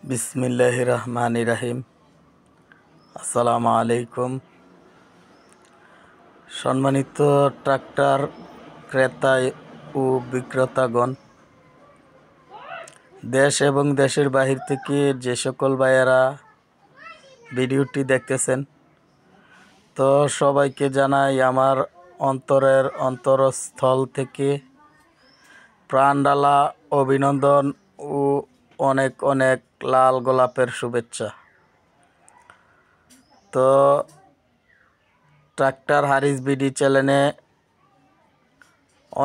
বিসমিল্লাহির রহমানির রহিম। আসসালামু আলাইকুম। সম্মানিত ট্রাক্টর ক্রেতা ও বিক্রেতাগণ, দেশ এবং দেশের বাহির থেকে যে সকল ভাইয়েরা ভিডিওটি দেখতেছেন, তো সবাইকে জানাই আমার অন্তরের অন্তরস্থল থেকে প্রাণঢালা অভিনন্দন ও অনেক অনেক লাল গোলাপের শুভেচ্ছা। তো ট্রাক্টর হারিস বিডি চ্যানেলে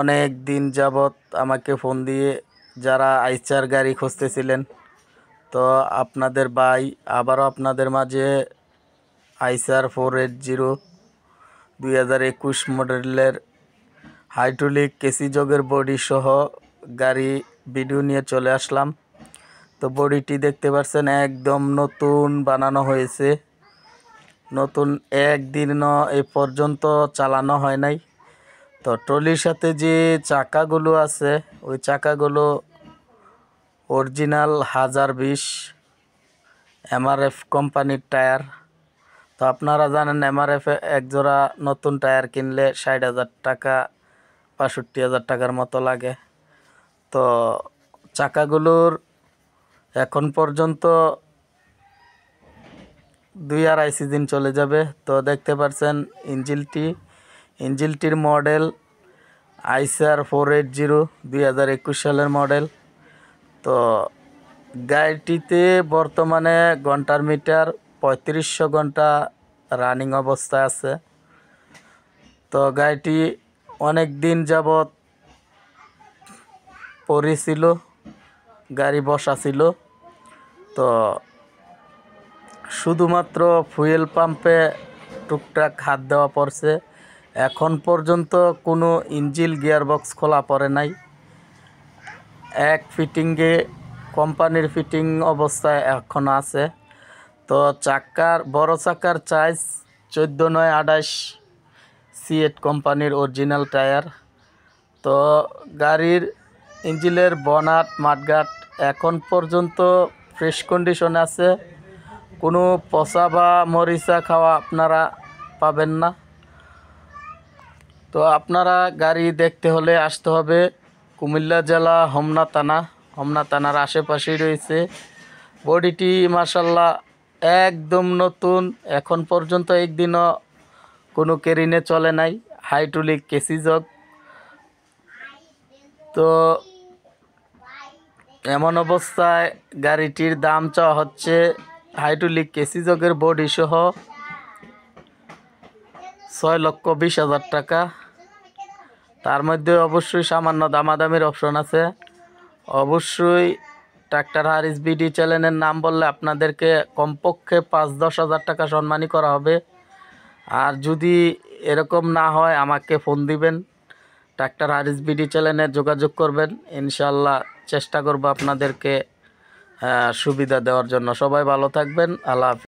অনেক দিন যাবৎ আমাকে ফোন দিয়ে যারা আইচার গাড়ি খুঁজতেছিলেন, তো আপনাদের ভাই আবারও আপনাদের মাঝে আইচার 480 2021 মডেলের হাইড্রোলিক কেসি যোগের বডি সহ গাড়ি ভিডিও নিয়ে চলে আসলাম। তো বডিটি দেখতে পাচ্ছেন একদম নতুন বানানো হয়েছে, নতুন, একদিনও এ পর্যন্ত চালানো হয় নাই। তো ট্রলির সাথে যে চাকাগুলো আছে ওই চাকাগুলো অরিজিনাল 1020 এমআরএফ কোম্পানির টায়ার। তো আপনারা জানেন এমআরএফ একজোড়া নতুন টায়ার কিনলে 60,000 টাকা 65,000 টাকার মতো লাগে। তো চাকাগুলোর এখন পর্যন্ত 2-2.5 সিজন চলে যাবে। তো দেখতে পাচ্ছেন ইঞ্জিলটির মডেল আইসার 480 2021 সালের মডেল। তো গাড়িটিতে বর্তমানে ঘন্টার মিটার 3500 ঘন্টা রানিং অবস্থায় আছে। তো গাড়িটি অনেক দিন যাবৎ পড়েছিল, গাড়ি বসা ছিল। তো শুধুমাত্র ফুয়েল পাম্পে টুকটাক হাত দেওয়া পড়ছে, এখন পর্যন্ত কোনো ইঞ্জিল গিয়ারবক্স খোলা পড়ে নাই। এক ফিটিংয়ে কোম্পানির ফিটিং অবস্থায় এখন আছে। তো বড় চাকার চাইজ 14/9/28 সিএট কোম্পানির অরিজিনাল টায়ার। তো গাড়ির ইঞ্জিনের বনাট মাঠগাট এখন পর্যন্ত ফ্রেশ কন্ডিশনে আছে, কোনো পচা বা মরিচা খাওয়া আপনারা পাবেন না। তো আপনারা গাড়ি দেখতে হলে আসতে হবে কুমিল্লা জেলা হোমনা থানার আশেপাশেই রয়েছে। বডিটি মাশাআল্লাহ একদম নতুন, এখন পর্যন্ত একদিনও কোনো কেরিনে চলে নাই, হাইড্রোলিক কেসি জগ। তো এমন অবস্থায় গাড়িটির দাম চাওয়া হচ্ছে হাইড্রোলিক কেসি জগের বডি সহ 6,20,000 টাকা। তার মধ্যে অবশ্যই সামান্য দামাদামির অপশন আছে। অবশ্যই ট্রাক্টর হারিস বিডি চ্যানেলের নাম বললে আপনাদেরকে কমপক্ষে 5-10 হাজার টাকা সম্মানী করা হবে। আর যদি এরকম না হয় আমাকে ফোন দিবেন, ট্রাক্টর হারিস বিডি চ্যানেলে যোগাযোগ করবেন, ইনশাল্লাহ চেষ্টা করব আপনাদেরকে সুবিধা দেওয়ার জন্য। সবাই ভালো থাকবেন, আল্লাহ হাফেজ।